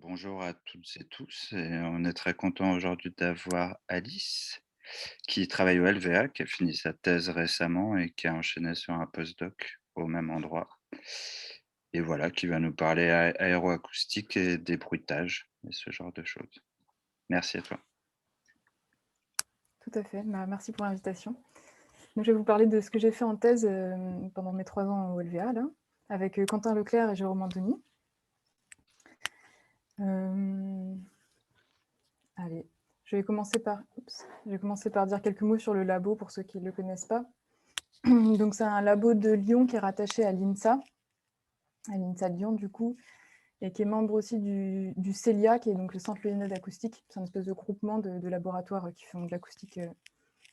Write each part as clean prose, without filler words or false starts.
Bonjour à toutes et tous, et on est très content aujourd'hui d'avoir Alice qui travaille au LVA, qui a fini sa thèse récemment et qui a enchaîné sur un postdoc au même endroit. Et voilà, qui va nous parler aéroacoustique et des bruitages et ce genre de choses. Merci à toi. Tout à fait. Merci pour l'invitation. Donc, je vais vous parler de ce que j'ai fait en thèse pendant mes 3 ans au LVA, là, avec Quentin Leclerc et Jérôme Anthony. Allez, je vais commencer par dire quelques mots sur le labo pour ceux qui ne le connaissent pas. Donc, c'est un labo de Lyon qui est rattaché à l'INSA Lyon, du coup, et qui est membre aussi du CELIA, qui est donc le Centre lyonnais d'acoustique. C'est un espèce de groupement de laboratoires qui font de l'acoustique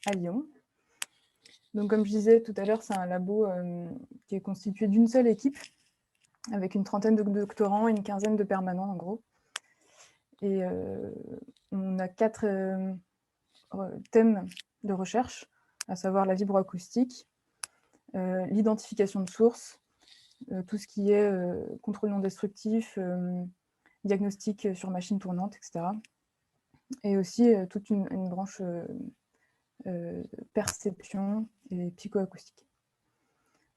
à Lyon. Donc, comme je disais tout à l'heure, c'est un labo qui est constitué d'une seule équipe, avec une trentaine de doctorants et une quinzaine de permanents, en gros. Et on a 4 thèmes de recherche, à savoir la vibroacoustique, l'identification de sources, tout ce qui est contrôle non destructif, diagnostic sur machine tournante, etc. Et aussi toute une branche perception et psychoacoustique.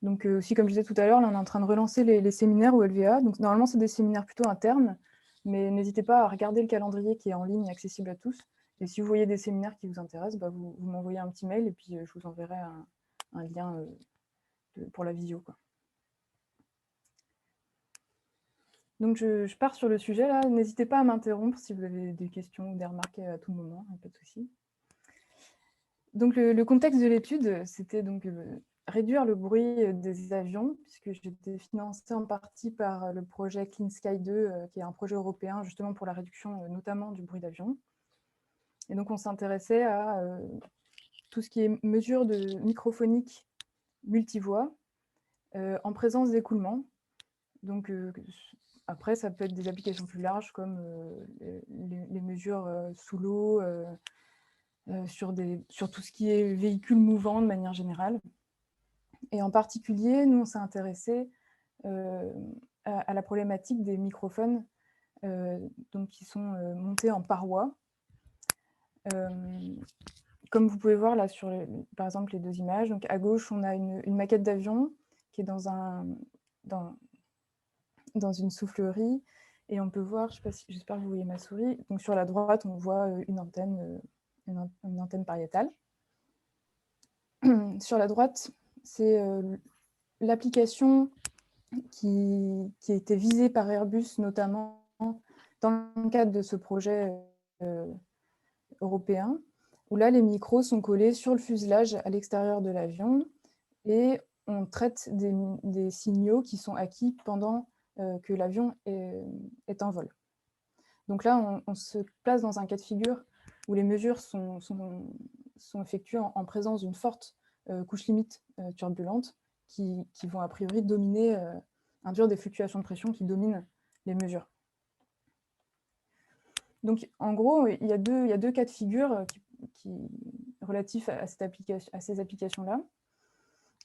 Donc aussi, comme je disais tout à l'heure, là, on est en train de relancer les séminaires au LVA. Donc normalement, c'est des séminaires plutôt internes, mais n'hésitez pas à regarder le calendrier qui est en ligne, accessible à tous. Et si vous voyez des séminaires qui vous intéressent, bah, vous m'envoyez un petit mail et puis je vous enverrai un lien pour la visio, quoi. Donc je pars sur le sujet là. N'hésitez pas à m'interrompre si vous avez des questions ou des remarques à tout moment, pas de souci. Donc le contexte de l'étude, c'était donc réduire le bruit des avions, puisque j'étais financée en partie par le projet Clean Sky 2, qui est un projet européen justement pour la réduction notamment du bruit d'avion. Et donc on s'intéressait à tout ce qui est mesure de microphonique multivoix en présence d'écoulement. Donc après, ça peut être des applications plus larges comme les mesures sous l'eau, sur tout ce qui est véhicules mouvants de manière générale. Et en particulier, nous, on s'est intéressé à la problématique des microphones donc qui sont montés en parois. Comme vous pouvez voir là sur, par exemple, les 2 images, donc à gauche, on a une maquette d'avion qui est dans une soufflerie, et on peut voir, j'espère que vous voyez ma souris, donc sur la droite, on voit une antenne pariétale. Sur la droite, c'est l'application qui a été visée par Airbus, notamment dans le cadre de ce projet européen, où là, les micros sont collés sur le fuselage à l'extérieur de l'avion et on traite des signaux qui sont acquis pendant que l'avion est en vol. Donc là, on se place dans un cas de figure où les mesures sont effectuées en présence d'une forte couche limite turbulente qui vont a priori induire des fluctuations de pression qui dominent les mesures. Donc en gros, il y a deux cas de figure relatifs à ces applications-là.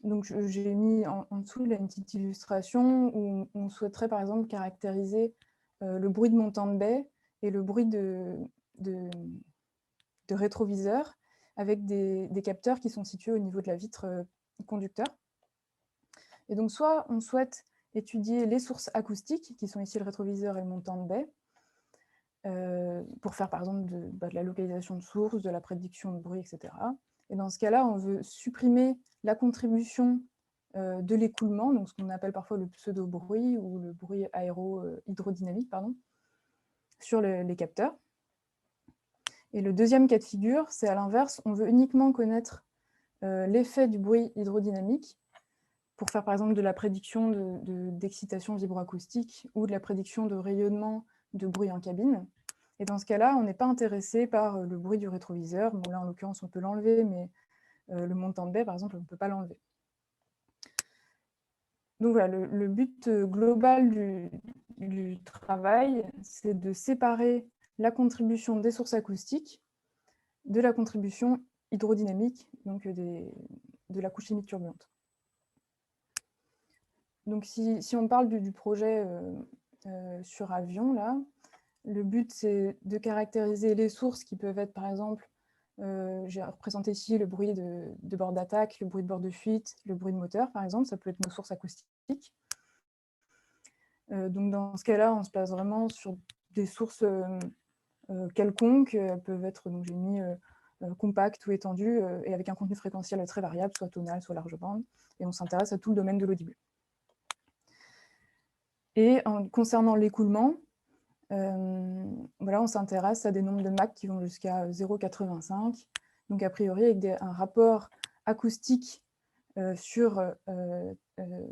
Donc j'ai mis en dessous là, une petite illustration où on souhaiterait par exemple caractériser le bruit de montant de baie et le bruit de rétroviseur avec des capteurs qui sont situés au niveau de la vitre conducteur. Et donc soit on souhaite étudier les sources acoustiques, qui sont ici le rétroviseur et le montant de baie, pour faire par exemple de la localisation de sources, de la prédiction de bruit, etc. Et dans ce cas-là, on veut supprimer la contribution de l'écoulement, donc ce qu'on appelle parfois le pseudo-bruit ou le bruit hydrodynamique, sur les capteurs. Et le deuxième cas de figure, c'est à l'inverse, on veut uniquement connaître l'effet du bruit hydrodynamique pour faire par exemple de la prédiction d'excitation vibroacoustique ou de la prédiction de rayonnement de bruit en cabine. Et dans ce cas-là, on n'est pas intéressé par le bruit du rétroviseur. Bon, là, en l'occurrence, on peut l'enlever, mais le montant de baie, par exemple, on ne peut pas l'enlever. Donc voilà, le but global du travail, c'est de séparer la contribution des sources acoustiques de la contribution hydrodynamique, donc de la couche limite turbulente. Donc si on parle du projet sur avion, là, Le but, c'est de caractériser les sources qui peuvent être, par exemple, j'ai représenté ici le bruit de bord d'attaque, le bruit de bord de fuite, le bruit de moteur, par exemple, ça peut être nos sources acoustiques. Donc dans ce cas-là, on se base vraiment sur des sources quelconques. Elles peuvent être, donc j'ai mis compactes ou étendues, et avec un contenu fréquentiel très variable, soit tonal, soit large bande, et on s'intéresse à tout le domaine de l'audible. Et concernant l'écoulement, voilà, on s'intéresse à des nombres de Mach qui vont jusqu'à 0,85. Donc, a priori, avec un rapport acoustique sur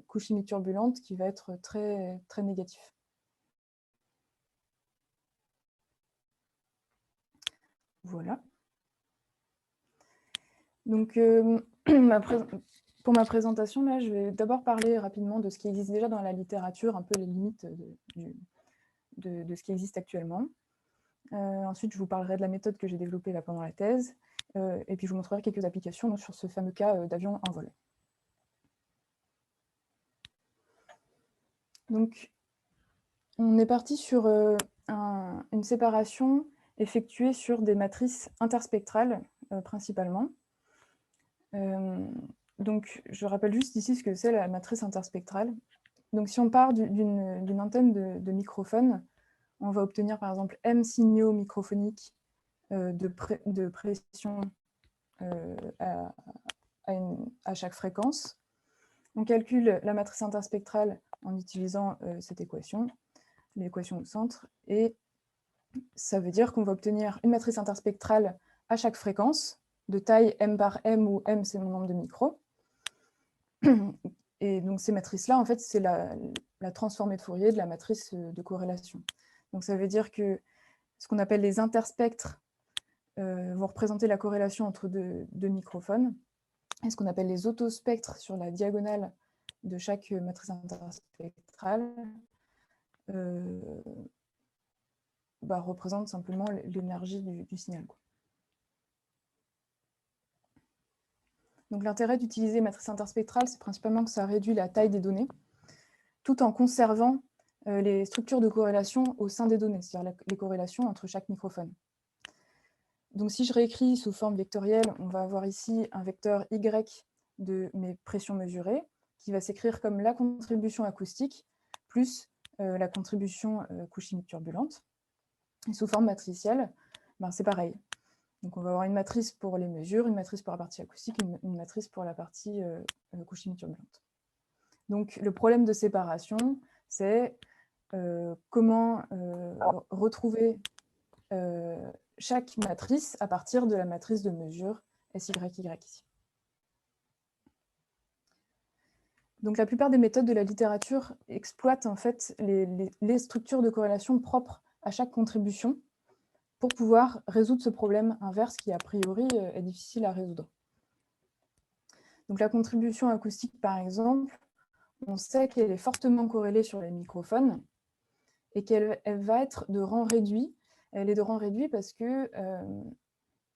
couche chimique turbulente qui va être très, très négatif. Voilà. Donc, pour ma présentation, là, je vais d'abord parler rapidement de ce qui existe déjà dans la littérature, un peu les limites de ce qui existe actuellement. Ensuite, je vous parlerai de la méthode que j'ai développée là, pendant la thèse, et puis je vous montrerai quelques applications donc, sur ce fameux cas d'avion en vol. Donc, on est parti sur une séparation effectuée sur des matrices interspectrales, principalement. Donc, je rappelle juste ici ce que c'est la matrice interspectrale. Donc, si on part d'une antenne de microphone, on va obtenir par exemple M signaux microphoniques de pression à chaque fréquence. On calcule la matrice interspectrale en utilisant cette équation, l'équation au centre, et ça veut dire qu'on va obtenir une matrice interspectrale à chaque fréquence, de taille M par M, où M c'est mon nombre de micros. Et donc ces matrices-là, en fait, c'est la transformée de Fourier de la matrice de corrélation. Donc ça veut dire que ce qu'on appelle les interspectres vont représenter la corrélation entre deux microphones, et ce qu'on appelle les autospectres sur la diagonale de chaque matrice interspectrale représente simplement l'énergie du signal. Donc l'intérêt d'utiliser matrice interspectrale, c'est principalement que ça réduit la taille des données, tout en conservant les structures de corrélation au sein des données, c'est-à-dire les corrélations entre chaque microphone. Donc si je réécris sous forme vectorielle, on va avoir ici un vecteur Y de mes pressions mesurées, qui va s'écrire comme la contribution acoustique plus la contribution couche chimique turbulente. Et sous forme matricielle, c'est pareil. Donc on va avoir une matrice pour les mesures, une matrice pour la partie acoustique, une matrice pour la partie couche chimique turbulente. Donc le problème de séparation, c'est comment retrouver chaque matrice à partir de la matrice de mesure SYY ici. Donc la plupart des méthodes de la littérature exploitent en fait les structures de corrélation propres à chaque contribution pour pouvoir résoudre ce problème inverse qui a priori est difficile à résoudre. Donc la contribution acoustique par exemple, on sait qu'elle est fortement corrélée sur les microphones et qu'elle va être de rang réduit. Elle est de rang réduit parce que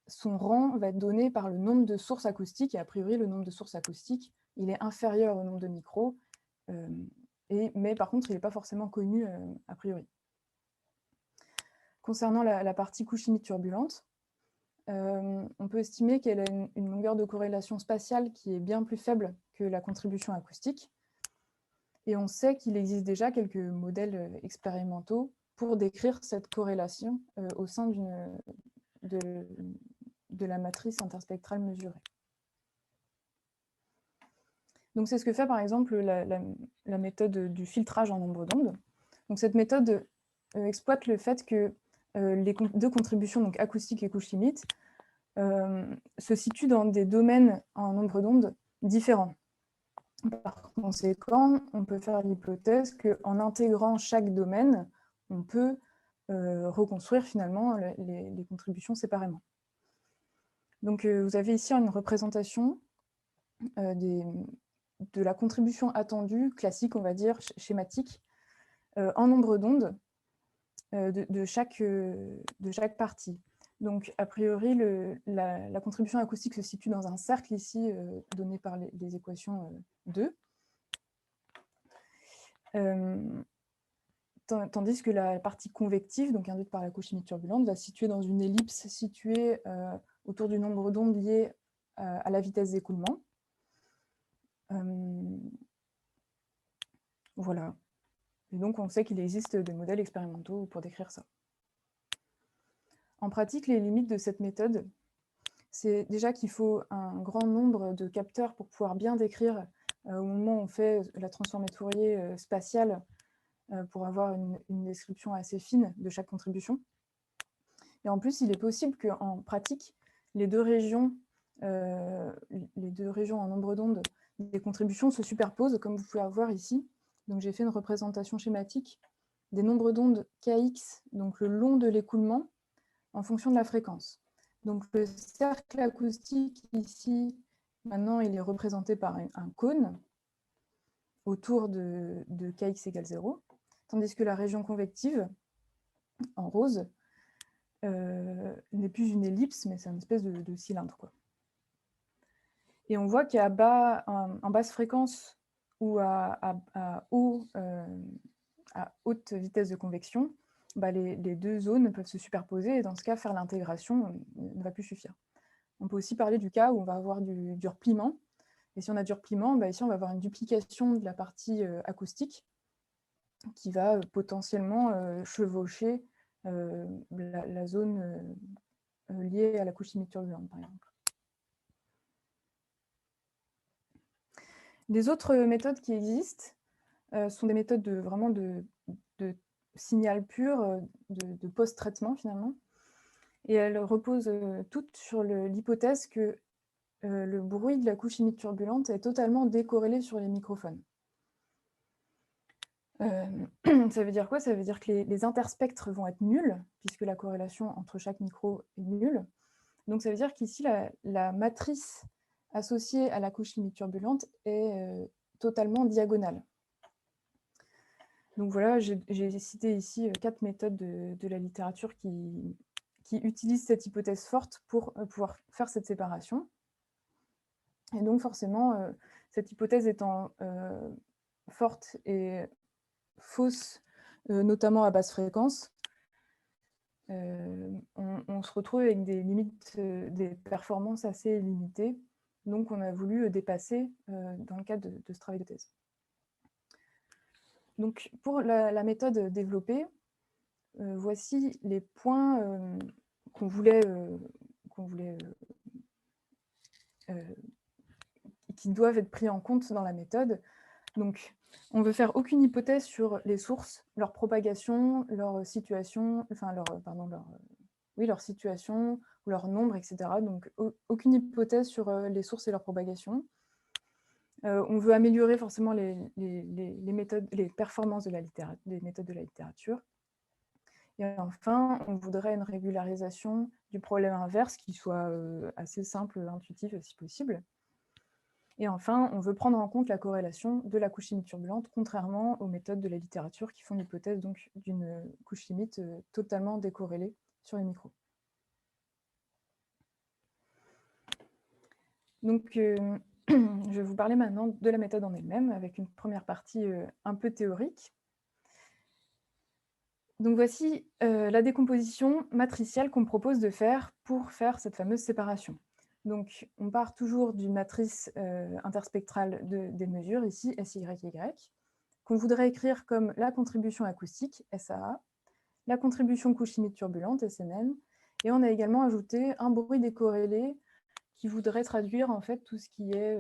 son rang va être donné par le nombre de sources acoustiques, et a priori, le nombre de sources acoustiques, il est inférieur au nombre de micros, mais par contre, il n'est pas forcément connu a priori. Concernant la partie couche chimique turbulente, on peut estimer qu'elle a une longueur de corrélation spatiale qui est bien plus faible que la contribution acoustique, et on sait qu'il existe déjà quelques modèles expérimentaux pour décrire cette corrélation au sein de la matrice interspectrale mesurée. Donc c'est ce que fait par exemple la méthode du filtrage en nombre d'ondes. Donc cette méthode exploite le fait que les deux contributions, donc acoustique et couche chimique, se situent dans des domaines en nombre d'ondes différents. Par conséquent, on peut faire l'hypothèse qu'en intégrant chaque domaine, on peut reconstruire finalement les contributions séparément. Donc vous avez ici une représentation de la contribution attendue, classique, on va dire, schématique, en nombre d'ondes de chaque partie. Donc, a priori, la contribution acoustique se situe dans un cercle ici, donné par les équations 2. tandis que la partie convective, donc induite par la couche chimique turbulente, va se situer dans une ellipse située autour du nombre d'ondes lié à la vitesse d'écoulement. Voilà. Et donc, on sait qu'il existe des modèles expérimentaux pour décrire ça. En pratique, les limites de cette méthode, c'est déjà qu'il faut un grand nombre de capteurs pour pouvoir bien décrire au moment où on fait la transformée de Fourier spatiale pour avoir une description assez fine de chaque contribution. Et en plus, il est possible qu'en pratique, les deux régions en nombre d'ondes des contributions se superposent, comme vous pouvez voir ici. Donc, j'ai fait une représentation schématique des nombres d'ondes kx, donc le long de l'écoulement, en fonction de la fréquence. Donc, le cercle acoustique ici, maintenant, il est représenté par un cône autour de kx égale 0, tandis que la région convective, en rose, n'est plus une ellipse, mais c'est une espèce de cylindre, quoi. Et on voit qu'en basse fréquence ou à haute vitesse de convection, les deux zones peuvent se superposer, et dans ce cas, faire l'intégration ne va plus suffire. On peut aussi parler du cas où on va avoir du repliement. Et si on a du repliement, ici, on va avoir une duplication de la partie acoustique qui va potentiellement chevaucher la zone liée à la couche chimique turbulente, par exemple. Les autres méthodes qui existent sont des méthodes vraiment de signal pur, de post-traitement, finalement. Et elles reposent toutes sur l'hypothèse que le bruit de la couche chimique turbulente est totalement décorrélé sur les microphones. Ça veut dire quoi? Ça veut dire que les interspectres vont être nuls, puisque la corrélation entre chaque micro est nulle. Donc ça veut dire qu'ici, la matrice associée à la couche chimique turbulente est totalement diagonale. Donc voilà, j'ai cité ici 4 méthodes de la littérature qui utilisent cette hypothèse forte pour pouvoir faire cette séparation. Et donc forcément, cette hypothèse étant forte et fausse, notamment à basse fréquence, on se retrouve avec des limites, des performances assez limitées. Donc on a voulu dépasser dans le cadre de ce travail de thèse. Donc pour la méthode développée, voici les points qu'on voulait qui doivent être pris en compte dans la méthode. Donc, on ne veut faire aucune hypothèse sur les sources, leur propagation, leur situation, leur situation, leur nombre, etc. Donc, aucune hypothèse sur les sources et leur propagation. On veut améliorer forcément les performances des méthodes de la littérature. Et enfin, on voudrait une régularisation du problème inverse qui soit assez simple, intuitif si possible. Et enfin, on veut prendre en compte la corrélation de la couche chimique turbulente, contrairement aux méthodes de la littérature qui font l'hypothèse d'une couche chimique totalement décorrélée sur les micros. Donc, je vais vous parler maintenant de la méthode en elle-même, avec une première partie un peu théorique. Donc voici la décomposition matricielle qu'on propose de faire pour faire cette fameuse séparation. Donc on part toujours d'une matrice interspectrale des mesures, ici SYY, qu'on voudrait écrire comme la contribution acoustique, SAA, la contribution couche chimique turbulente, SNN, et on a également ajouté un bruit décorrélé qui voudrait traduire en fait tout ce qui est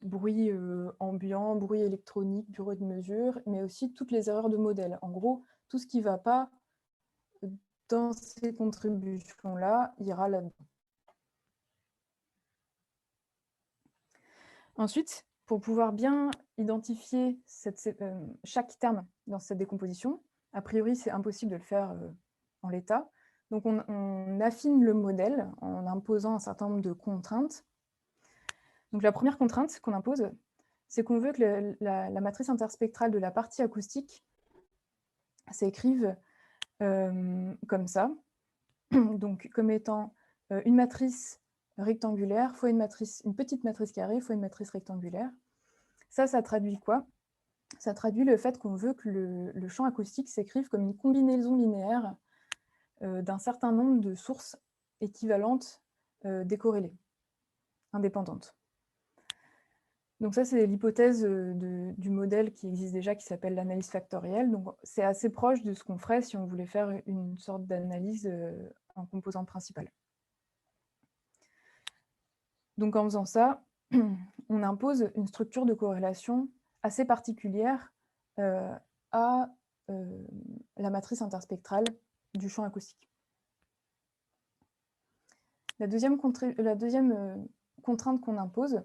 bruit ambiant, bruit électronique, bureau de mesure, mais aussi toutes les erreurs de modèle. En gros, tout ce qui ne va pas dans ces contributions-là ira là-dedans. Ensuite, pour pouvoir bien identifier chaque terme dans cette décomposition, a priori, c'est impossible de le faire en l'état. Donc, on affine le modèle en imposant un certain nombre de contraintes. Donc, la première contrainte qu'on impose, c'est qu'on veut que la matrice interspectrale de la partie acoustique s'écrive comme ça, donc comme étant une matrice rectangulaire fois une petite matrice carrée fois une matrice rectangulaire. Ça traduit quoi? ça traduit le fait qu'on veut que le champ acoustique s'écrive comme une combinaison linéaire d'un certain nombre de sources équivalentes décorrélées, indépendantes. Donc ça, c'est l'hypothèse du modèle qui existe déjà, qui s'appelle l'analyse factorielle. Donc c'est assez proche de ce qu'on ferait si on voulait faire une sorte d'analyse en composante principale. Donc en faisant ça, on impose une structure de corrélation assez particulière à la matrice interspectrale du champ acoustique. La deuxième contrainte qu'on impose,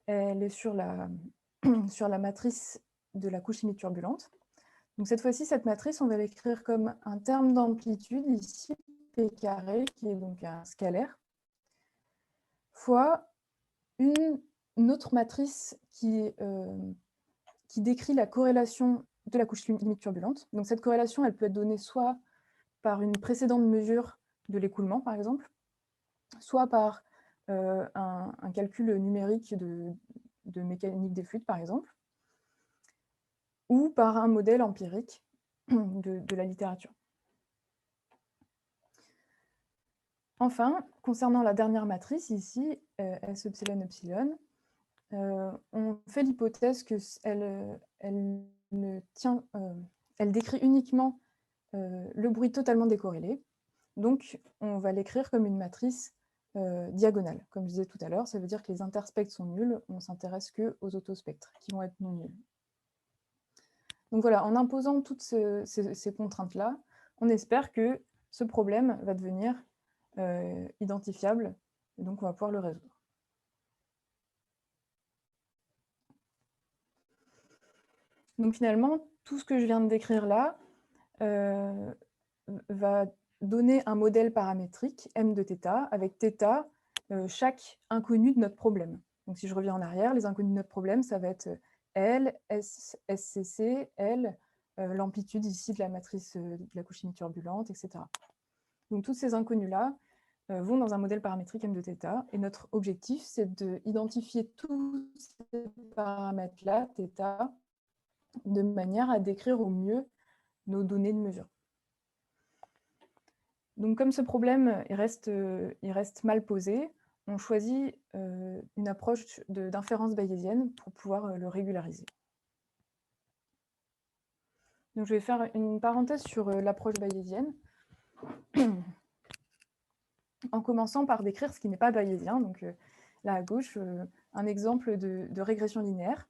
elle est sur la matrice de la couche chimique turbulente. Donc cette fois-ci, cette matrice, on va l'écrire comme un terme d'amplitude, ici, P carré, qui est donc un scalaire, fois une autre matrice qui décrit la corrélation de la couche chimique turbulente. Donc cette corrélation, elle peut être donnée soit par une précédente mesure de l'écoulement, par exemple, soit par un calcul numérique de mécanique des fluides, par exemple, ou par un modèle empirique de la littérature. Enfin, concernant la dernière matrice, ici, S epsilon epsilon, on fait l'hypothèse qu'elle elle décrit uniquement le bruit totalement décorrélé. Donc, on va l'écrire comme une matrice diagonale. Comme je disais tout à l'heure, ça veut dire que les interspectres sont nuls, on ne s'intéresse qu'aux autospectres, qui vont être non nuls. Donc voilà, en imposant toutes ces contraintes-là, on espère que ce problème va devenir identifiable, et donc on va pouvoir le résoudre. Donc finalement, tout ce que je viens de décrire là va donner un modèle paramétrique, m de θ, avec θ, chaque inconnu de notre problème. Donc si je reviens en arrière, les inconnus de notre problème, ça va être L, SCC, L, l'amplitude ici de la matrice de la couche chimique turbulente, etc. Donc tous ces inconnus-là vont dans un modèle paramétrique m de θ, et notre objectif, c'est d'identifier tous ces paramètres-là, θ, de manière à décrire au mieux nos données de mesure. Donc comme ce problème il reste mal posé, on choisit une approche d'inférence bayésienne pour pouvoir le régulariser. Donc je vais faire une parenthèse sur l'approche bayésienne, en commençant par décrire ce qui n'est pas bayésien. Donc là à gauche, un exemple de régression linéaire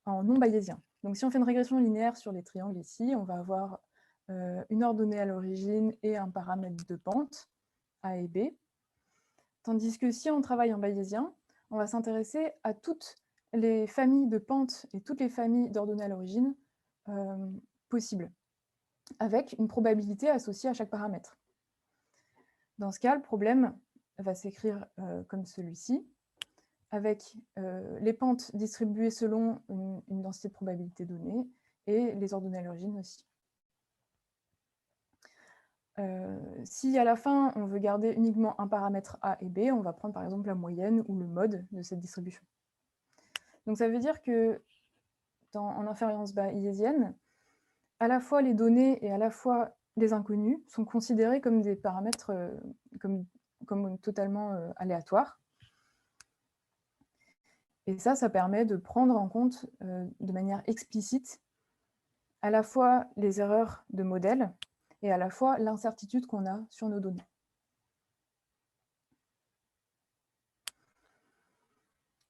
en non bayésien. Donc si on fait une régression linéaire sur les triangles ici, on va avoir une ordonnée à l'origine et un paramètre de pente, A et B. Tandis que si on travaille en bayésien, on va s'intéresser à toutes les familles de pentes et toutes les familles d'ordonnées à l'origine possibles, avec une probabilité associée à chaque paramètre. Dans ce cas, le problème va s'écrire comme celui-ci, avec les pentes distribuées selon une densité de probabilité donnée et les ordonnées à l'origine aussi. Si à la fin, on veut garder uniquement un paramètre A et B, on va prendre par exemple la moyenne ou le mode de cette distribution. Donc ça veut dire que en inférence bayésienne, à la fois les données et à la fois les inconnus sont considérés comme des paramètres comme totalement aléatoires. Et ça permet de prendre en compte de manière explicite à la fois les erreurs de modèle et à la fois l'incertitude qu'on a sur nos données.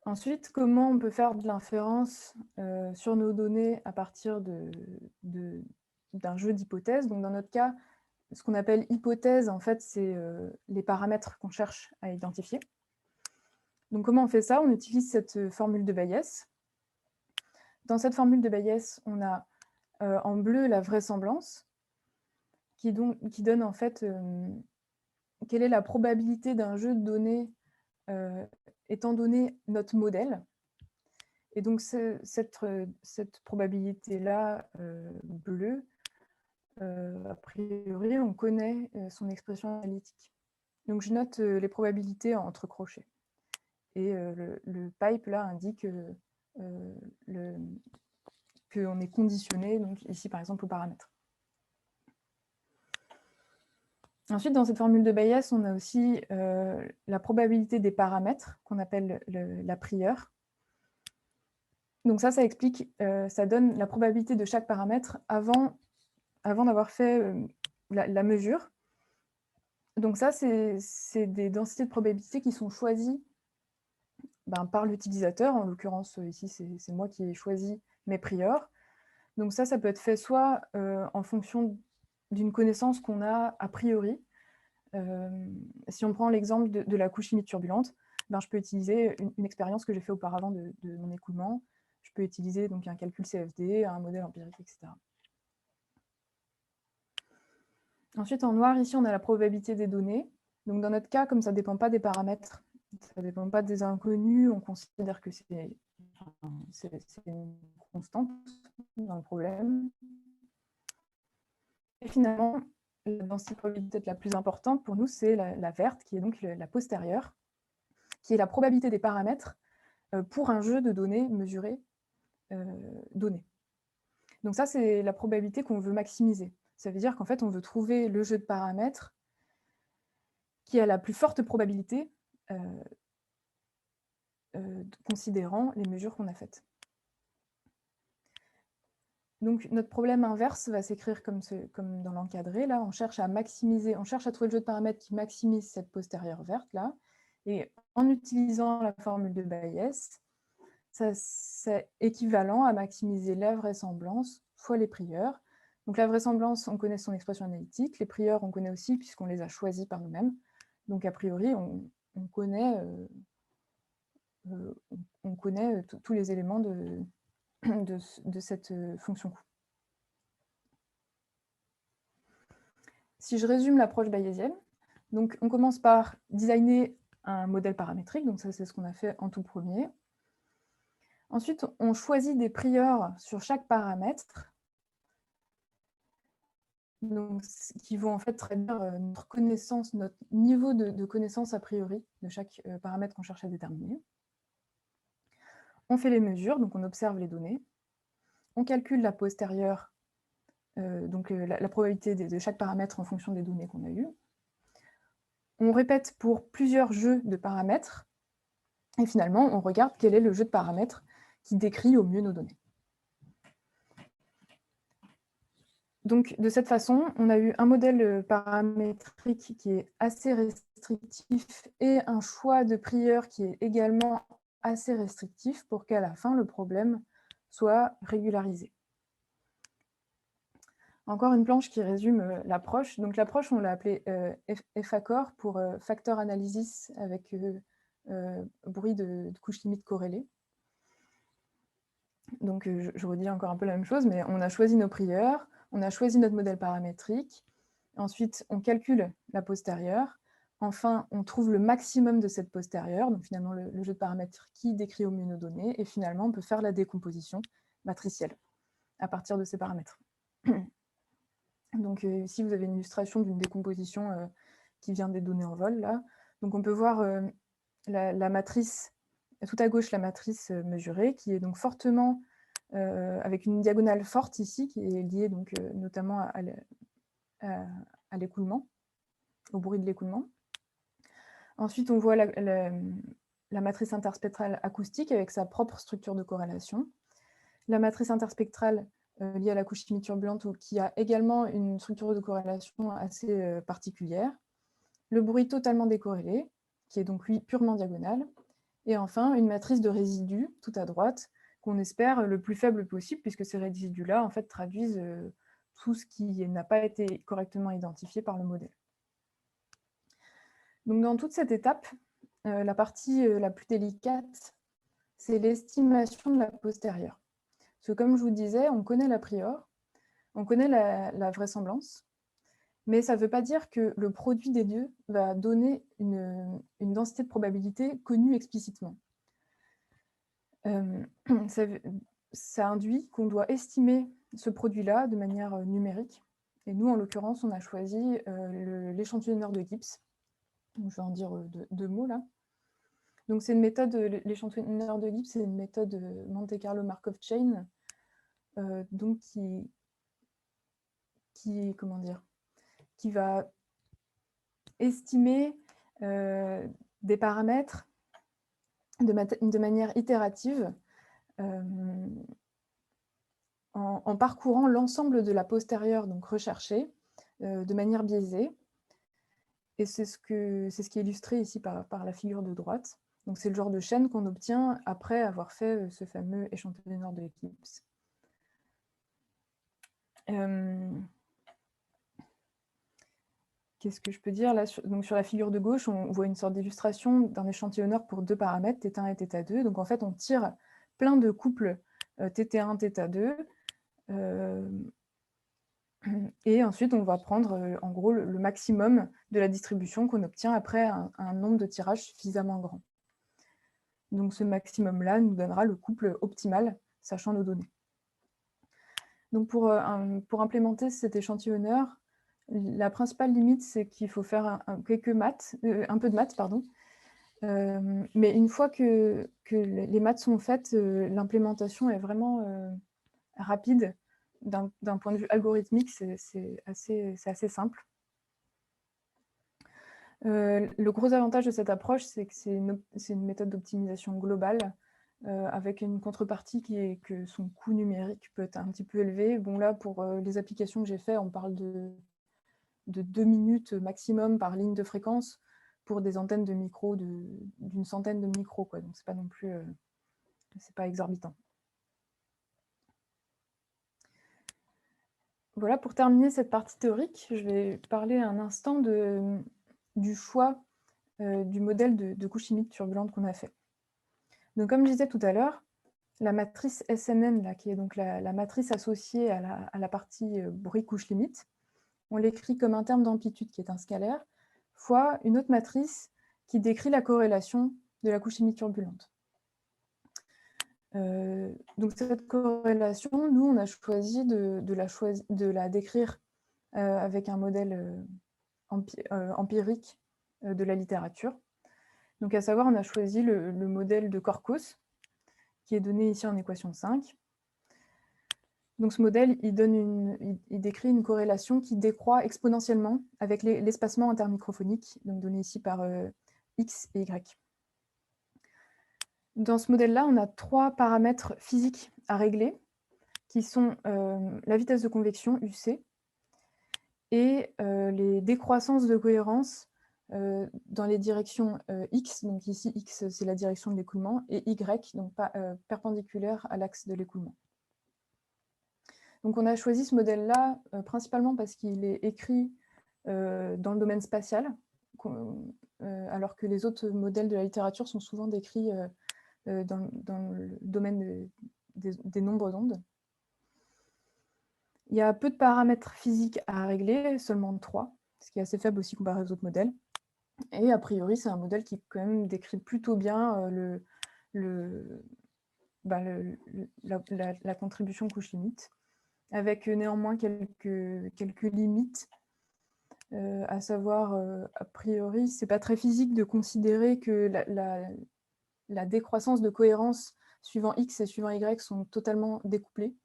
Ensuite, comment on peut faire de l'inférence sur nos données à partir d'un jeu d'hypothèses? Donc dans notre cas, ce qu'on appelle hypothèse, en fait, c'est les paramètres qu'on cherche à identifier. Donc comment on fait ça? On utilise cette formule de Bayes. Dans cette formule de Bayes, on a en bleu la vraisemblance, qui donne en fait quelle est la probabilité d'un jeu de données étant donné notre modèle. Et donc cette probabilité-là, bleue, a priori, on connaît son expression analytique. Donc je note les probabilités entre crochets. Et le pipe là indique qu'on est conditionné, donc ici par exemple au paramètre. Ensuite, dans cette formule de Bayes, on a aussi la probabilité des paramètres, qu'on appelle la prieure. Donc ça explique, ça donne la probabilité de chaque paramètre avant d'avoir fait la mesure. Donc ça, c'est des densités de probabilité qui sont choisies par l'utilisateur. En l'occurrence, ici, c'est moi qui ai choisi mes prieurs. Donc ça peut être fait soit en fonction d'une connaissance qu'on a a priori. Si on prend l'exemple de la couche limite turbulente, je peux utiliser une expérience que j'ai fait auparavant de mon écoulement. Je peux utiliser donc un calcul CFD, un modèle empirique, etc. Ensuite, en noir, ici, on a la probabilité des données. Donc, dans notre cas, comme ça ne dépend pas des paramètres, ça ne dépend pas des inconnus, on considère que c'est une constante dans le problème. Et finalement, la densité de probabilité la plus importante pour nous, c'est la verte, qui est donc la postérieure, qui est la probabilité des paramètres pour un jeu de données mesurées données. Donc ça, c'est la probabilité qu'on veut maximiser. Ça veut dire qu'en fait, on veut trouver le jeu de paramètres qui a la plus forte probabilité considérant les mesures qu'on a faites. Donc notre problème inverse va s'écrire comme dans l'encadré. Là, on cherche à maximiser, on cherche à trouver le jeu de paramètres qui maximise cette postérieure verte là. Et en utilisant la formule de Bayes, c'est équivalent à maximiser la vraisemblance fois les prieurs. Donc la vraisemblance, on connaît son expression analytique. Les prieurs, on connaît aussi puisqu'on les a choisis par nous-mêmes. Donc a priori, on connaît tous les éléments de cette fonction coût. Si je résume l'approche bayésienne, donc on commence par designer un modèle paramétrique, donc ça c'est ce qu'on a fait en tout premier. Ensuite, on choisit des prieurs sur chaque paramètre, donc, qui vont en fait traduire notre connaissance, notre niveau de connaissance a priori de chaque paramètre qu'on cherche à déterminer. On fait les mesures, donc on observe les données. On calcule la postérieure, donc la probabilité de chaque paramètre en fonction des données qu'on a eues. On répète pour plusieurs jeux de paramètres, et finalement, on regarde quel est le jeu de paramètres qui décrit au mieux nos données. Donc, de cette façon, on a eu un modèle paramétrique qui est assez restrictif et un choix de prieur qui est également assez restrictif pour qu'à la fin, le problème soit régularisé. Encore une planche qui résume l'approche. Donc, l'approche, on l'a appelée FACOR pour Factor Analysis avec bruit de couche limite corrélée. Donc, je redis encore un peu la même chose, mais on a choisi nos prieurs, on a choisi notre modèle paramétrique, ensuite on calcule la postérieure, enfin on trouve le maximum de cette postérieure, donc finalement le jeu de paramètres qui décrit au mieux nos données, et finalement on peut faire la décomposition matricielle à partir de ces paramètres. Donc ici vous avez une illustration d'une décomposition qui vient des données en vol, là. Donc on peut voir la matrice, tout à gauche la matrice mesurée, qui est donc fortement avec une diagonale forte ici, qui est liée donc, notamment à l'écoulement, au bruit de l'écoulement. Ensuite, on voit la matrice interspectrale acoustique avec sa propre structure de corrélation. La matrice interspectrale liée à la couche chimique turbulente, qui a également une structure de corrélation assez particulière. Le bruit totalement décorrélé, qui est donc lui purement diagonal. Et enfin, une matrice de résidus, tout à droite, qu'on espère le plus faible possible, puisque ces résidus-là en fait, traduisent tout ce qui n'a pas été correctement identifié par le modèle. Donc, dans toute cette étape, la partie la plus délicate, c'est l'estimation de la postérieure. Parce que comme je vous disais, on connaît l'a priori, on connaît la vraisemblance, mais ça ne veut pas dire que le produit des deux va donner une densité de probabilité connue explicitement. Ça induit qu'on doit estimer ce produit-là de manière numérique. Et nous, en l'occurrence, on a choisi l'échantillonneur de Gibbs. Donc, je vais en dire deux mots là. Donc, c'est une méthode, l'échantillonneur de Gibbs, c'est une méthode Monte Carlo Markov Chain donc comment dire, qui va estimer des paramètres de manière itérative en parcourant l'ensemble de la postérieure donc recherchée de manière biaisée. Et c'est ce qui est illustré ici par la figure de droite. Donc c'est le genre de chaîne qu'on obtient après avoir fait ce fameux échantillonneur de l'éclipse. Qu'est-ce que je peux dire là donc sur la figure de gauche, on voit une sorte d'illustration d'un échantillonneur pour deux paramètres, θ1 et θ2. Donc en fait, on tire plein de couples θ1, θ2. Et ensuite, on va prendre en gros le maximum de la distribution qu'on obtient après un nombre de tirages suffisamment grand. Donc ce maximum-là nous donnera le couple optimal, sachant nos données. Donc pour implémenter cet échantillonneur, la principale limite, c'est qu'il faut faire un peu de maths, pardon. Mais une fois que les maths sont faites, l'implémentation est vraiment rapide. D'un point de vue algorithmique, c'est assez simple. Le gros avantage de cette approche, c'est que c'est une méthode d'optimisation globale avec une contrepartie qui est que son coût numérique peut être un petit peu élevé. Bon là, pour les applications que j'ai faites, on parle de 2 minutes maximum par ligne de fréquence pour des antennes de micros d'une centaine de micros, quoi. Donc c'est pas non plus c'est pas exorbitant. Voilà, pour terminer cette partie théorique, je vais parler un instant du choix du modèle de couche chimique turbulente qu'on a fait. Donc, comme je disais tout à l'heure, la matrice SNN, là, qui est donc la matrice associée à la partie bruit couche limite, on l'écrit comme un terme d'amplitude qui est un scalaire, fois une autre matrice qui décrit la corrélation de la couche chimique turbulente. Donc cette corrélation, nous, on a choisi de la décrire avec un modèle empirique de la littérature. Donc à savoir, on a choisi le modèle de Korkos, qui est donné ici en équation 5. Donc ce modèle, il décrit une corrélation qui décroît exponentiellement avec l'espacement intermicrophonique, donc donné ici par X et Y. Dans ce modèle-là, on a 3 paramètres physiques à régler, qui sont la vitesse de convection, UC, et les décroissances de cohérence dans les directions X, donc ici X c'est la direction de l'écoulement, et Y, donc perpendiculaire à l'axe de l'écoulement. Donc on a choisi ce modèle-là principalement parce qu'il est écrit dans le domaine spatial, alors que les autres modèles de la littérature sont souvent décrits dans le domaine des nombres d'ondes. Il y a peu de paramètres physiques à régler, seulement 3, ce qui est assez faible aussi comparé aux autres modèles. Et a priori, c'est un modèle qui quand même décrit plutôt bien la contribution couche limite, avec néanmoins quelques limites, à savoir, a priori, c'est pas très physique de considérer que la décroissance de cohérence suivant X et suivant Y sont totalement découplées.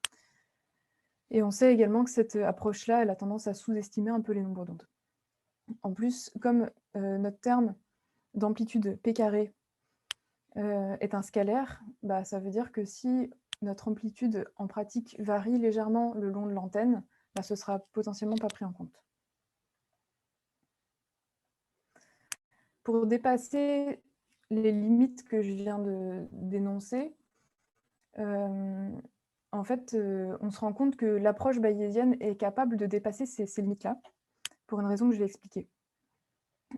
Et on sait également que cette approche-là, elle a tendance à sous-estimer un peu les nombres d'ondes. En plus, comme notre terme d'amplitude P carré est un scalaire, bah, ça veut dire que si notre amplitude en pratique varie légèrement le long de l'antenne, bah, ce sera potentiellement pas pris en compte. Pour dépasser les limites que je viens d'énoncer, en fait, on se rend compte que l'approche bayésienne est capable de dépasser ces limites-là, pour une raison que je vais expliquer.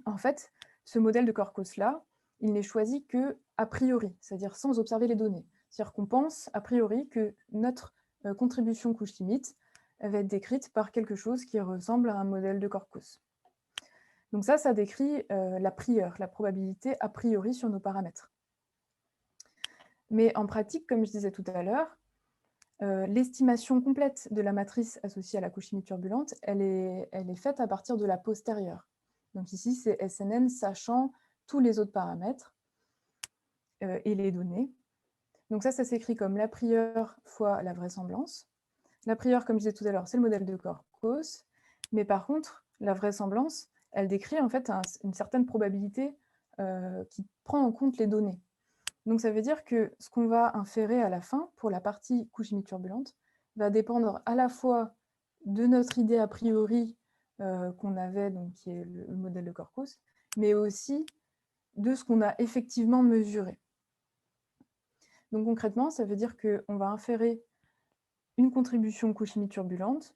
En fait, ce modèle de Korkos-là, il n'est choisi que a priori, c'est-à-dire sans observer les données. C'est-à-dire qu'on pense a priori que notre contribution couche limite va être décrite par quelque chose qui ressemble à un modèle de Korkos. Donc ça décrit la prieure, la probabilité a priori sur nos paramètres. Mais en pratique, comme je disais tout à l'heure, l'estimation complète de la matrice associée à la couche chimique turbulente, elle est faite à partir de la postérieure. Donc ici, c'est SNN sachant tous les autres paramètres et les données. Donc ça s'écrit comme la prieure fois la vraisemblance. La prieure, comme je disais tout à l'heure, c'est le modèle de Corcos, mais par contre, la vraisemblance, elle décrit en fait une certaine probabilité qui prend en compte les données. Donc ça veut dire que ce qu'on va inférer à la fin, pour la partie couche chimie-turbulente, va dépendre à la fois de notre idée a priori qu'on avait, donc, qui est le modèle de Corcos, mais aussi de ce qu'on a effectivement mesuré. Donc concrètement, ça veut dire qu'on va inférer une contribution couche chimie-turbulente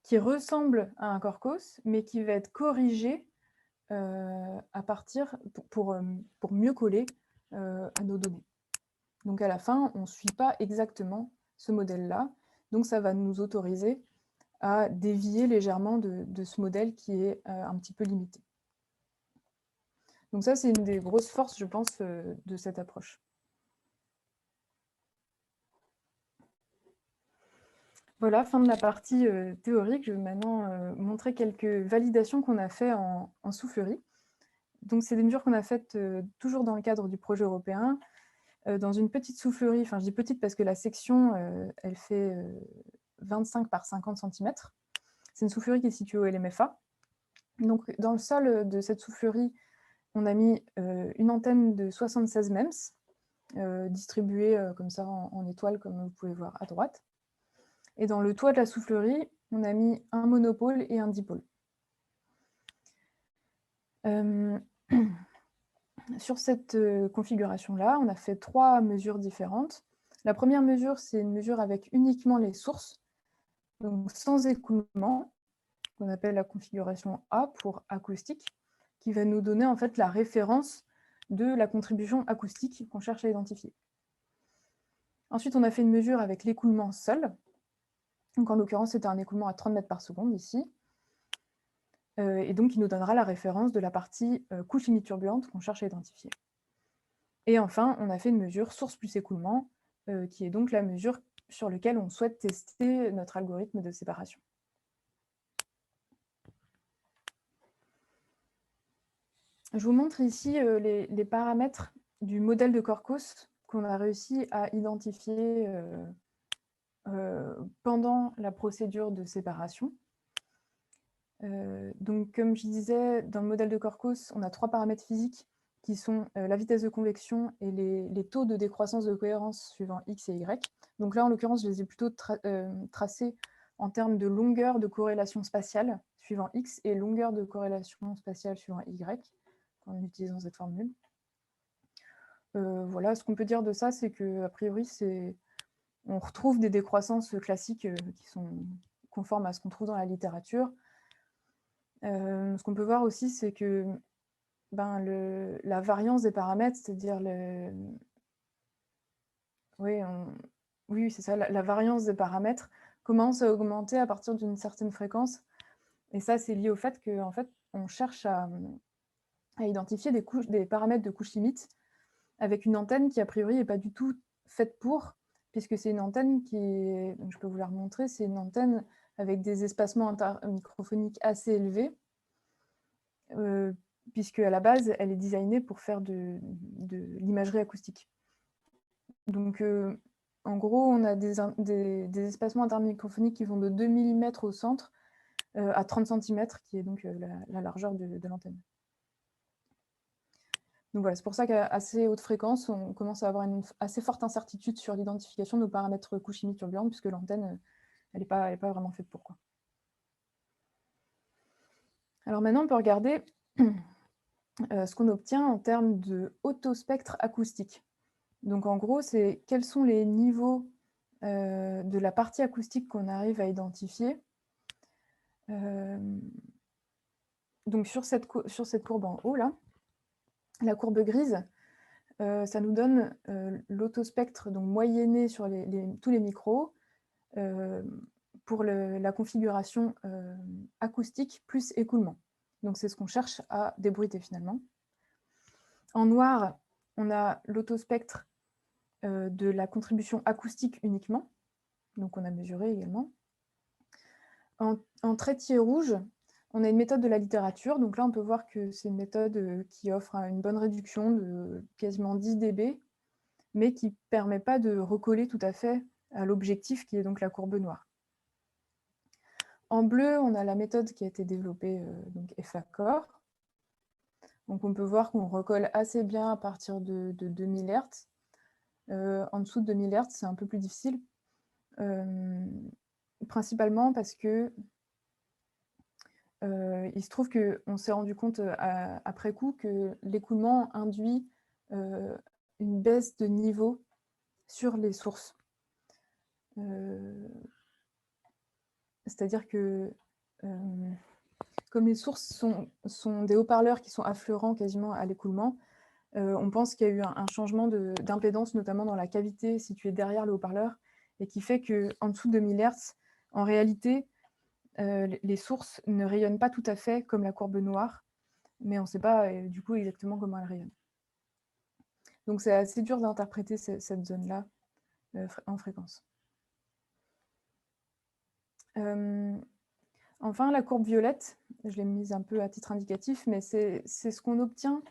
qui ressemble à un Corcos, mais qui va être corrigée à partir pour mieux coller à nos données. Donc à la fin, on ne suit pas exactement ce modèle-là, donc ça va nous autoriser à dévier légèrement de ce modèle qui est un petit peu limité. Donc ça, c'est une des grosses forces, je pense, de cette approche. Voilà, fin de la partie théorique. Je vais maintenant montrer quelques validations qu'on a fait en soufflerie. Donc, c'est des mesures qu'on a faites toujours dans le cadre du projet européen, dans une petite soufflerie. Enfin, je dis petite parce que la section, elle fait 25 par 50 cm. C'est une soufflerie qui est située au LMFA. Donc, dans le sol de cette soufflerie, on a mis une antenne de 76 MEMS, distribuée comme ça en étoiles, comme vous pouvez voir à droite. Et dans le toit de la soufflerie, on a mis un monopôle et un dipôle. Sur cette configuration-là, on a fait 3 mesures différentes. La première mesure, c'est une mesure avec uniquement les sources, donc sans écoulement, qu'on appelle la configuration A pour acoustique, qui va nous donner en fait la référence de la contribution acoustique qu'on cherche à identifier. Ensuite, on a fait une mesure avec l'écoulement seul. Donc en l'occurrence, c'était un écoulement à 30 mètres par seconde ici. Et donc, il nous donnera la référence de la partie couche chimie turbulente qu'on cherche à identifier. Et enfin, on a fait une mesure source plus écoulement, qui est donc la mesure sur laquelle on souhaite tester notre algorithme de séparation. Je vous montre ici les paramètres du modèle de Corcos qu'on a réussi à identifier pendant la procédure de séparation. Donc, comme je disais, dans le modèle de Corcos, on a 3 paramètres physiques qui sont la vitesse de convection et les taux de décroissance de cohérence suivant X et Y. Donc là, en l'occurrence, je les ai plutôt tracés en termes de longueur de corrélation spatiale suivant X et longueur de corrélation spatiale suivant Y, en utilisant cette formule. Voilà, ce qu'on peut dire de ça, c'est qu'a priori, on retrouve des décroissances classiques qui sont conformes à ce qu'on trouve dans la littérature. Ce qu'on peut voir aussi, c'est que la variance des paramètres, c'est-à-dire oui, c'est ça, la variance des paramètres commence à augmenter à partir d'une certaine fréquence. Et ça, c'est lié au fait qu'en fait, on cherche à identifier des paramètres de couche limite avec une antenne qui, a priori, n'est pas du tout faite pour, puisque c'est une antenne qui est, donc je peux vous la remontrer, c'est une antenne avec des espacements intermicrophoniques assez élevés, puisque à la base, elle est designée pour faire de l'imagerie acoustique. Donc, en gros, on a des espacements intermicrophoniques qui vont de 2 mm au centre à 30 cm, qui est donc la largeur de l'antenne. Donc voilà, c'est pour ça qu'à assez haute fréquence, on commence à avoir une assez forte incertitude sur l'identification de nos paramètres couche chimie turbulente, puisque l'antenne, elle n'est pas vraiment faite pour quoi. Alors maintenant, on peut regarder ce qu'on obtient en termes de autospectre acoustique. Donc en gros, c'est quels sont les niveaux de la partie acoustique qu'on arrive à identifier. Donc sur cette courbe en haut, là, la courbe grise, ça nous donne l'autospectre moyenné sur tous les micros pour la configuration acoustique plus écoulement. Donc c'est ce qu'on cherche à débruiter finalement. En noir, on a l'autospectre de la contribution acoustique uniquement, donc on a mesuré également. En trétier rouge, on a une méthode de la littérature, donc là on peut voir que c'est une méthode qui offre une bonne réduction de quasiment 10 dB, mais qui ne permet pas de recoller tout à fait à l'objectif qui est donc la courbe noire. En bleu, on a la méthode qui a été développée, donc EFACOR. Donc on peut voir qu'on recolle assez bien à partir de 2000 Hz. En dessous de 2000 Hz, c'est un peu plus difficile, principalement parce que il se trouve qu'on s'est rendu compte après coup que l'écoulement induit une baisse de niveau sur les sources. C'est-à-dire que comme les sources sont des haut-parleurs qui sont affleurants quasiment à l'écoulement, on pense qu'il y a eu un changement d'impédance, notamment dans la cavité située derrière le haut-parleur, et qui fait qu'en dessous de 1000 Hz, en réalité, les sources ne rayonnent pas tout à fait comme la courbe noire, mais on ne sait pas du coup exactement comment elles rayonnent. Donc c'est assez dur d'interpréter cette zone-là en fréquence. Enfin, la courbe violette, je l'ai mise un peu à titre indicatif, mais c'est ce qu'on obtient,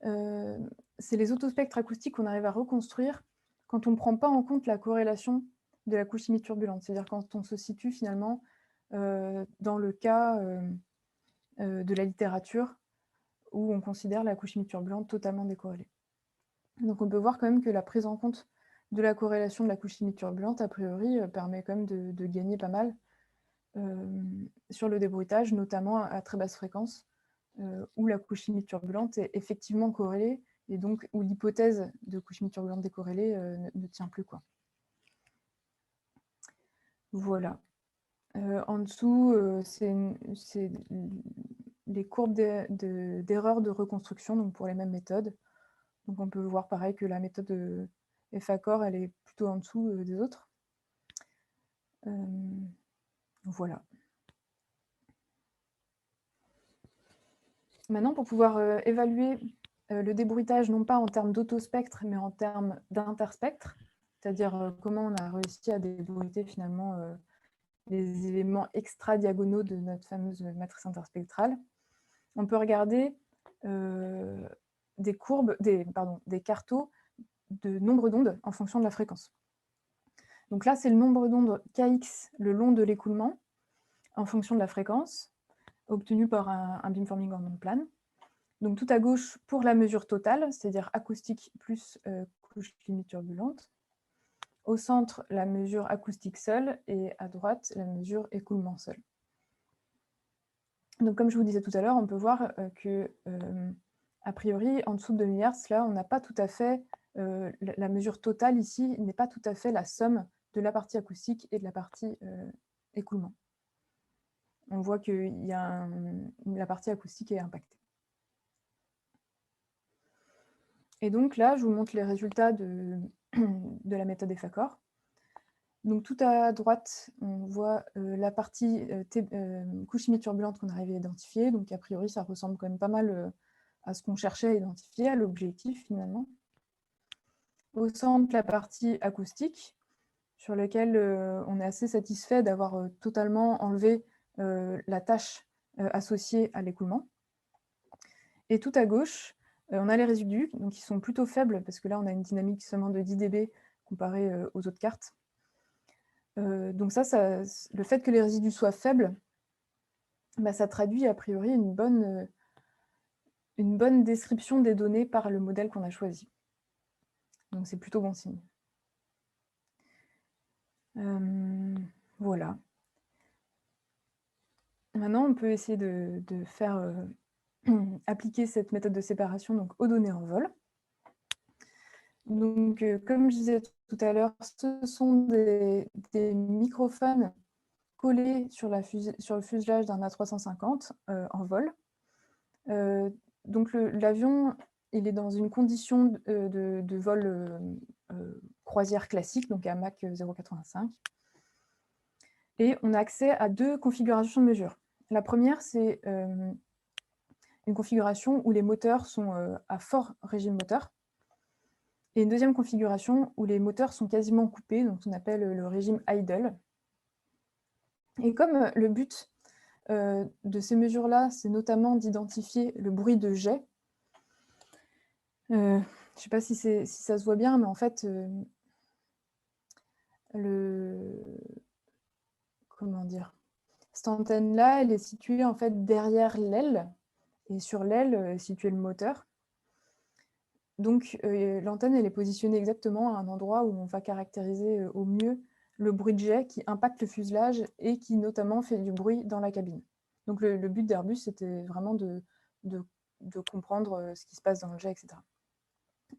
c'est les autospectres acoustiques qu'on arrive à reconstruire quand on ne prend pas en compte la corrélation de la couche chimique turbulente, c'est-à-dire quand on se situe finalement dans le cas de la littérature où on considère la couche chimique turbulente totalement décorrélée. Donc on peut voir quand même que la prise en compte de la corrélation de la couche chimique turbulente, a priori, permet quand même de gagner pas mal sur le débruitage, notamment à très basse fréquence, où la couche chimique turbulente est effectivement corrélée, et donc où l'hypothèse de couche chimique turbulente décorrélée ne tient plus, quoi. Voilà. En dessous, c'est les courbes d'erreurs de reconstruction, donc pour les mêmes méthodes. Donc on peut voir pareil que la méthode EFACOR, elle est plutôt en dessous des autres. Voilà. Maintenant, pour pouvoir évaluer le débruitage, non pas en termes d'autospectre, mais en termes d'interspectre, c'est-à-dire comment on a réussi à débruiter finalement les éléments extra-diagonaux de notre fameuse matrice interspectrale, on peut regarder des courbes, des quartos de nombre d'ondes en fonction de la fréquence. Donc là, c'est le nombre d'ondes Kx le long de l'écoulement en fonction de la fréquence, obtenu par un beamforming en ondes planes. Donc tout à gauche pour la mesure totale, c'est-à-dire acoustique plus couche chimique turbulente. Au centre, la mesure acoustique seule, et à droite, la mesure écoulement seul. Donc comme je vous disais tout à l'heure, on peut voir que, a priori, en dessous de 2 Hz, là, on n'a pas tout à fait, la mesure totale ici n'est pas tout à fait la somme de la partie acoustique et de la partie écoulement. On voit que la partie acoustique est impactée. Et donc là, je vous montre les résultats de la méthode EFACOR. Donc tout à droite, on voit la partie couche chimique turbulente qu'on arrivait à identifier. Donc a priori, ça ressemble quand même pas mal à ce qu'on cherchait à identifier, à l'objectif finalement. Au centre, la partie acoustique, sur laquelle on est assez satisfait d'avoir totalement enlevé la tâche associée à l'écoulement. Et tout à gauche, on a les résidus, donc ils sont plutôt faibles, parce que là, on a une dynamique seulement de 10 dB comparée aux autres cartes. Donc le fait que les résidus soient faibles, bah, ça traduit a priori une bonne description des données par le modèle qu'on a choisi. Donc c'est plutôt bon signe. Voilà. Maintenant, on peut essayer de faire appliquer cette méthode de séparation donc, aux données en vol. Donc, comme je disais tout à l'heure, ce sont des microphones collés sur le fuselage d'un A350 en vol. Donc l'avion, il est dans une condition de vol croisière classique, donc à Mach 0,85. Et on a accès à deux configurations de mesure. La première, c'est une configuration où les moteurs sont à fort régime moteur. Et une deuxième configuration où les moteurs sont quasiment coupés, donc on appelle le régime idle. Et comme le but de ces mesures-là, c'est notamment d'identifier le bruit de jet, je ne sais pas si ça se voit bien, mais en fait, comment dire, Cette antenne-là, elle est située en fait derrière l'aile, et sur l'aile est situé le moteur. Donc l'antenne, elle est positionnée exactement à un endroit où on va caractériser au mieux le bruit de jet qui impacte le fuselage et qui notamment fait du bruit dans la cabine. Donc le but d'Airbus, c'était vraiment de comprendre ce qui se passe dans le jet, etc.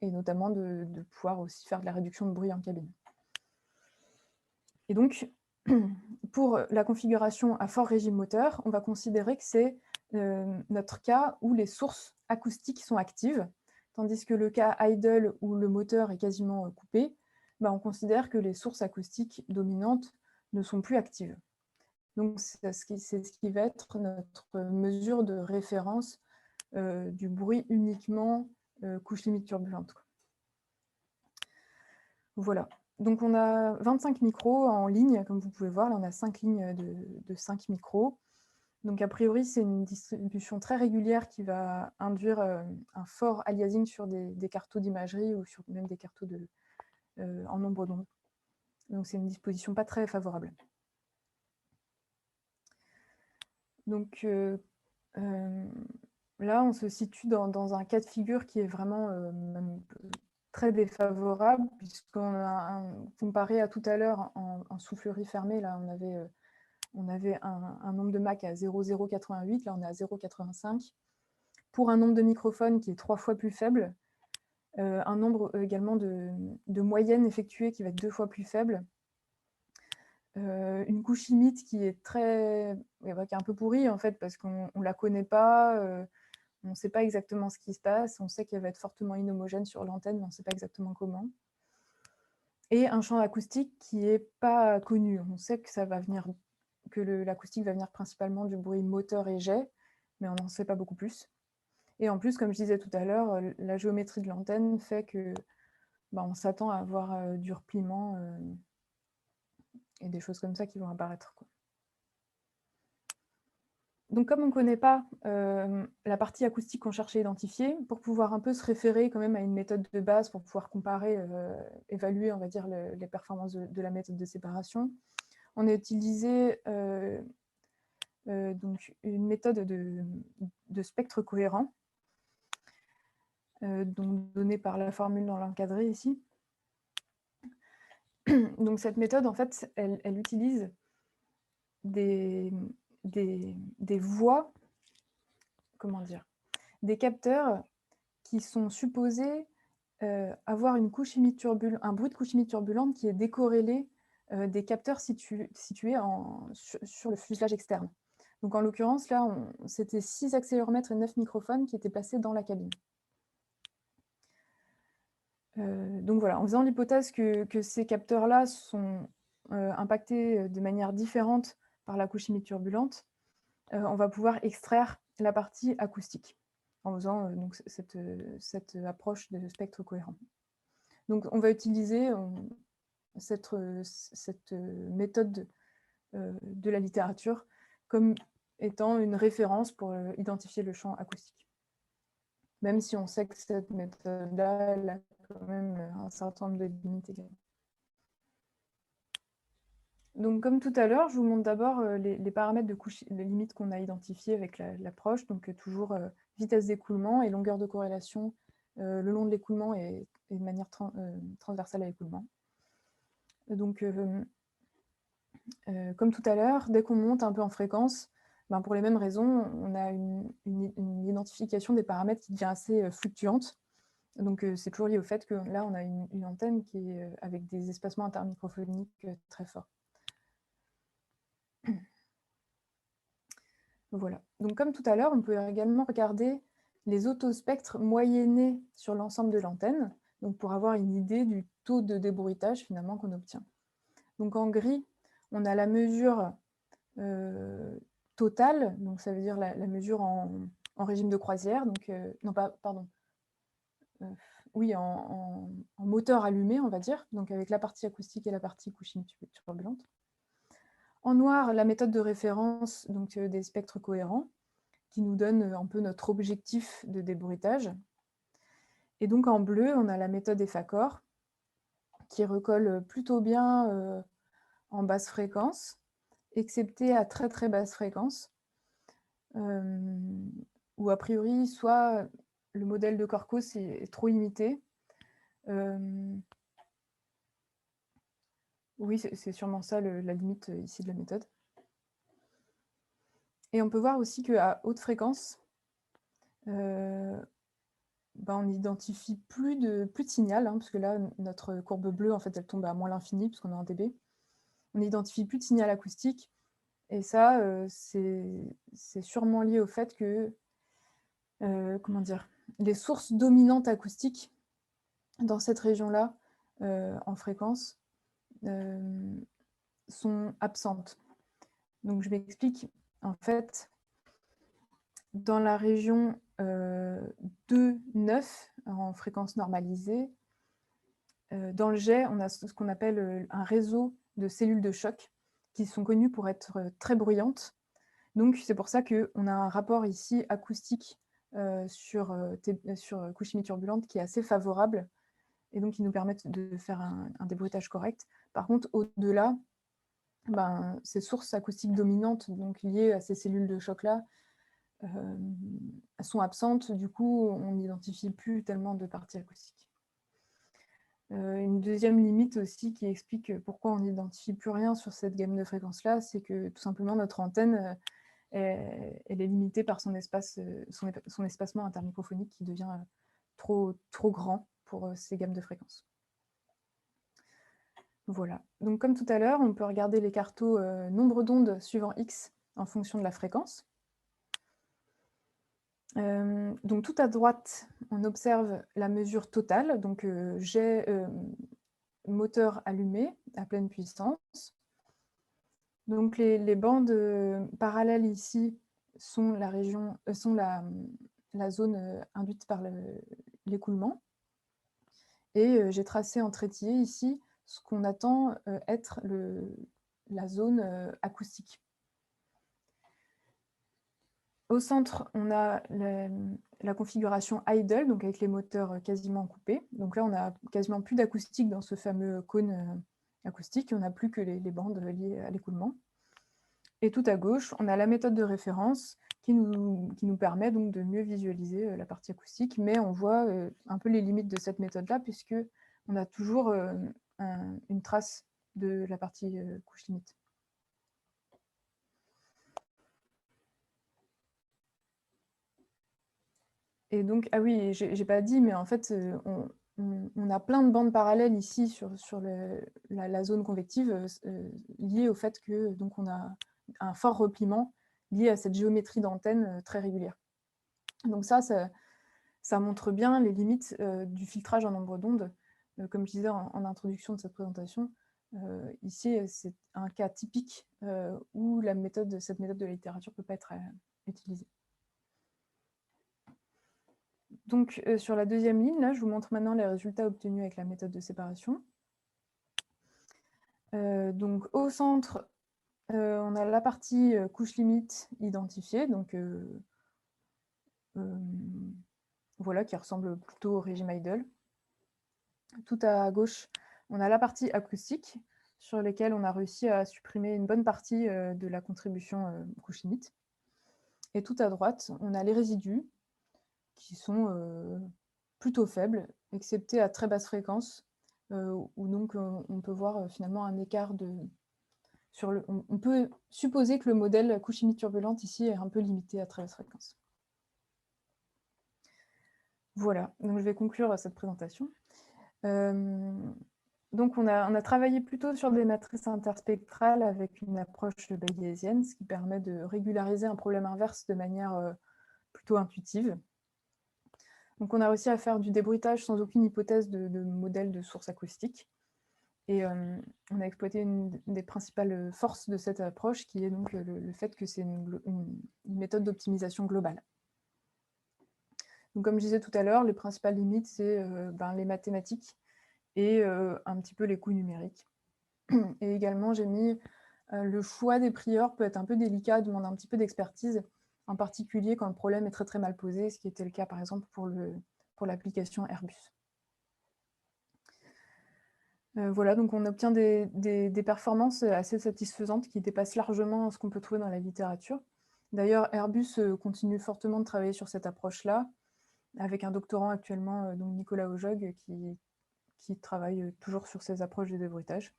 Et notamment de pouvoir aussi faire de la réduction de bruit en cabine. Et donc, pour la configuration à fort régime moteur, on va considérer que c'est notre cas où les sources acoustiques sont actives, tandis que le cas idle où le moteur est quasiment coupé, bah, on considère que les sources acoustiques dominantes ne sont plus actives. Donc, c'est ce qui va être notre mesure de référence du bruit uniquement couche limite turbulente. Voilà. Donc, on a 25 micros en ligne, comme vous pouvez voir. Là, on a 5 lignes de 5 micros. Donc, a priori, c'est une distribution très régulière qui va induire un fort aliasing sur des cartaux d'imagerie ou sur même des cartaux en nombre d'ondes. Donc, c'est une disposition pas très favorable. Donc, là, on se situe dans un cas de figure qui est vraiment même très défavorable, puisqu'on a comparé à tout à l'heure en soufflerie fermée, là, on avait un nombre de Mach à 0,088, là, on est à 0,85. Pour un nombre de microphones qui est 3 fois plus faible, un nombre également de moyennes effectuées qui va être 2 fois plus faible, une couche limite qui est qui est un peu pourrie, en fait, parce qu'on ne la connaît pas, on ne sait pas exactement ce qui se passe, on sait qu'elle va être fortement inhomogène sur l'antenne, mais on ne sait pas exactement comment. Et un champ acoustique qui n'est pas connu. On sait que l'acoustique va venir principalement du bruit moteur et jet, mais on n'en sait pas beaucoup plus. Et en plus, comme je disais tout à l'heure, la géométrie de l'antenne fait que on s'attend à avoir du repliement et des choses comme ça qui vont apparaître, quoi. Donc, comme on ne connaît pas la partie acoustique qu'on cherche à identifier, pour pouvoir un peu se référer quand même à une méthode de base pour pouvoir comparer, évaluer, on va dire, les performances de la méthode de séparation, on a utilisé donc une méthode de spectre cohérent, donnée par la formule dans l'encadré ici. Donc cette méthode, en fait, elle utilise des voies, comment dire, des capteurs qui sont supposés avoir un bruit de couche humide turbulente qui est décorrélé des capteurs situés sur le fuselage externe. Donc en l'occurrence, là, c'était 6 accéléromètres et 9 microphones qui étaient placés dans la cabine. Donc voilà, en faisant l'hypothèse que ces capteurs-là sont impactés de manière différente par la couche humide turbulente, on va pouvoir extraire la partie acoustique en faisant donc cette approche de spectre cohérent. Donc on va utiliser cette méthode de la littérature comme étant une référence pour identifier le champ acoustique. Même si on sait que cette méthode-là, elle a quand même un certain nombre de limites également. Donc, comme tout à l'heure, je vous montre d'abord les paramètres de couche, les limites qu'on a identifiées avec l'approche. Donc, toujours vitesse d'écoulement et longueur de corrélation le long de l'écoulement et de manière transversale à l'écoulement. Donc, comme tout à l'heure, dès qu'on monte un peu en fréquence, pour les mêmes raisons, on a une identification des paramètres qui devient assez fluctuante. Donc, c'est toujours lié au fait que là, on a une antenne qui est avec des espacements intermicrophoniques très forts. Voilà. Donc, comme tout à l'heure, on peut également regarder les autospectres moyennés sur l'ensemble de l'antenne, donc pour avoir une idée du taux de débruitage finalement qu'on obtient. Donc, en gris, on a la mesure totale, donc ça veut dire la mesure en régime de croisière, donc non pas, pardon, oui, en moteur allumé, on va dire, donc avec la partie acoustique et la partie couche humide turbulente. En noir, la méthode de référence donc, des spectres cohérents, qui nous donne un peu notre objectif de débruitage. Et donc en bleu, on a la méthode EFACOR, qui recolle plutôt bien en basse fréquence, excepté à très très basse fréquence, où a priori, soit le modèle de Corcos est trop limité. Oui, c'est sûrement ça la limite ici de la méthode. Et on peut voir aussi qu'à haute fréquence, on n'identifie plus de signal, hein, parce que là, notre courbe bleue, en fait, elle tombe à moins l'infini, puisqu'on a un dB. On n'identifie plus de signal acoustique. Et ça, c'est sûrement lié au fait que, comment dire, les sources dominantes acoustiques dans cette région-là, en fréquence, sont absentes. Donc je m'explique. En fait, dans la région 2,9 en fréquence normalisée, dans le jet, on a ce qu'on appelle un réseau de cellules de choc qui sont connues pour être très bruyantes. Donc c'est pour ça qu'on a un rapport ici acoustique sur couche semi-turbulente qui est assez favorable et donc qui nous permettent de faire un débruitage correct. Par contre, au-delà, ces sources acoustiques dominantes, donc liées à ces cellules de choc-là, sont absentes. Du coup, on n'identifie plus tellement de parties acoustiques. Une deuxième limite aussi qui explique pourquoi on n'identifie plus rien sur cette gamme de fréquences-là, c'est que tout simplement notre antenne, elle est limitée par son espacement intermicrophonique qui devient trop grand pour ces gammes de fréquences. Voilà. Donc comme tout à l'heure, on peut regarder l'écarto nombre d'ondes suivant x en fonction de la fréquence. Donc tout à droite, on observe la mesure totale. Donc j'ai moteur allumé à pleine puissance. Donc les bandes parallèles ici sont la région, sont la zone induite par l'écoulement. Et j'ai tracé en trétier ici ce qu'on attend être la zone acoustique. Au centre, on a la configuration idle, donc avec les moteurs quasiment coupés. Donc là, on n'a quasiment plus d'acoustique dans ce fameux cône acoustique. On n'a plus que les bandes liées à l'écoulement. Et tout à gauche, on a la méthode de référence qui nous permet donc de mieux visualiser la partie acoustique. Mais on voit un peu les limites de cette méthode-là, puisqu'on a toujours une trace de la partie couche limite. Et donc, ah oui, j'ai pas dit, mais en fait, on a plein de bandes parallèles ici sur la zone convective liée au fait que donc on a un fort repliement lié à cette géométrie d'antenne très régulière. Donc ça montre bien les limites du filtrage en nombre d'ondes. Comme je disais en introduction de cette présentation, ici, c'est un cas typique où cette méthode de la littérature ne peut pas être utilisée. Donc, sur la deuxième ligne, là, je vous montre maintenant les résultats obtenus avec la méthode de séparation. Donc, au centre, on a la partie couche limite identifiée, donc voilà, qui ressemble plutôt au régime idle. Tout à gauche, on a la partie acoustique, sur lesquelles on a réussi à supprimer une bonne partie de la contribution couche limite. Et tout à droite, on a les résidus, qui sont plutôt faibles, excepté à très basse fréquence, où donc on peut voir finalement un écart de... on peut supposer que le modèle couche limite turbulente ici est un peu limité à très basse fréquence. Voilà, donc je vais conclure cette présentation. Donc on a travaillé plutôt sur des matrices interspectrales avec une approche bayésienne, ce qui permet de régulariser un problème inverse de manière plutôt intuitive. Donc on a réussi à faire du débruitage sans aucune hypothèse de modèle de source acoustique. Et on a exploité une des principales forces de cette approche, qui est donc le fait que c'est une méthode d'optimisation globale. Donc comme je disais tout à l'heure, les principales limites, c'est les mathématiques et un petit peu les coûts numériques. Et également, j'ai mis le choix des prieurs peut être un peu délicat, demande un petit peu d'expertise, en particulier quand le problème est très très mal posé, ce qui était le cas par exemple pour l'application Airbus. Voilà, donc on obtient des performances assez satisfaisantes qui dépassent largement ce qu'on peut trouver dans la littérature. D'ailleurs, Airbus continue fortement de travailler sur cette approche-là, avec un doctorant actuellement, donc Nicolas Ojog, qui travaille toujours sur ces approches de débruitage.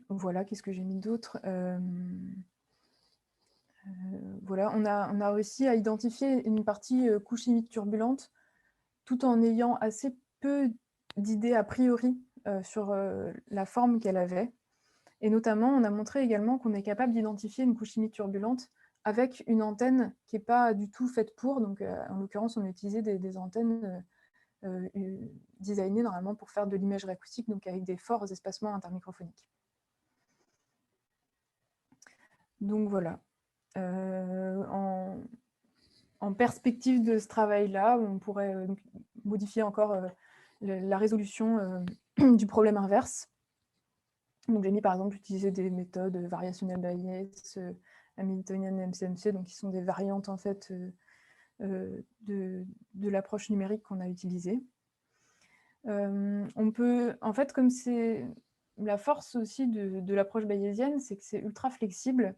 Voilà, qu'est-ce que j'ai mis d'autre? Voilà, on a réussi à identifier une partie couche chimique turbulente, tout en ayant assez peu d'idées a priori sur la forme qu'elle avait. Et notamment, on a montré également qu'on est capable d'identifier une couche chimique turbulente avec une antenne qui n'est pas du tout faite pour. Donc, en l'occurrence, on a utilisé des antennes designées normalement pour faire de l'imagerie acoustique, donc avec des forts espacements intermicrophoniques. Donc voilà. En perspective de ce travail-là, on pourrait donc modifier encore la résolution du problème inverse. Donc j'ai mis par exemple utiliser des méthodes variationnelles Bayes, Hamiltonian et MCMC, donc qui sont des variantes en fait de l'approche numérique qu'on a utilisée. On peut, en fait, comme c'est la force aussi de l'approche bayésienne, c'est que c'est ultra flexible.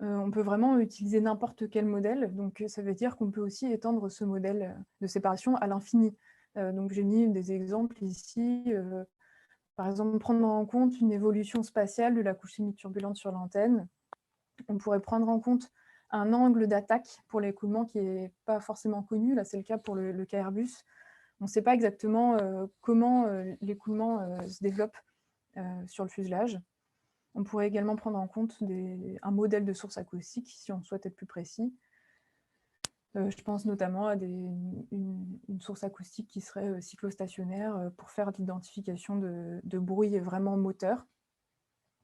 On peut vraiment utiliser n'importe quel modèle, donc ça veut dire qu'on peut aussi étendre ce modèle de séparation à l'infini. Donc j'ai mis des exemples ici, par exemple prendre en compte une évolution spatiale de la couche chimique turbulente sur l'antenne. On pourrait prendre en compte un angle d'attaque pour l'écoulement qui n'est pas forcément connu, là c'est le cas pour le cas Airbus. On ne sait pas exactement comment l'écoulement se développe sur le fuselage. On pourrait également prendre en compte un modèle de source acoustique, si on souhaite être plus précis. Je pense notamment à une source acoustique qui serait cyclostationnaire pour faire de l'identification de bruit vraiment moteur,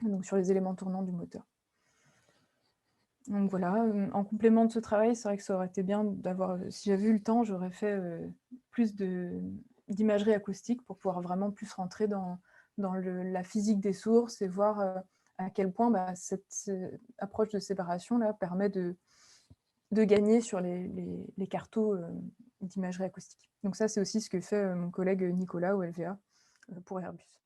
donc sur les éléments tournants du moteur. Donc voilà, en complément de ce travail, c'est vrai que ça aurait été bien d'avoir, si j'avais eu le temps, j'aurais fait plus d'imagerie acoustique pour pouvoir vraiment plus rentrer dans la physique des sources et voir à quel point cette approche de séparation là permet de gagner sur les cartos d'imagerie acoustique. Donc ça, c'est aussi ce que fait mon collègue Nicolas au LVA pour Airbus.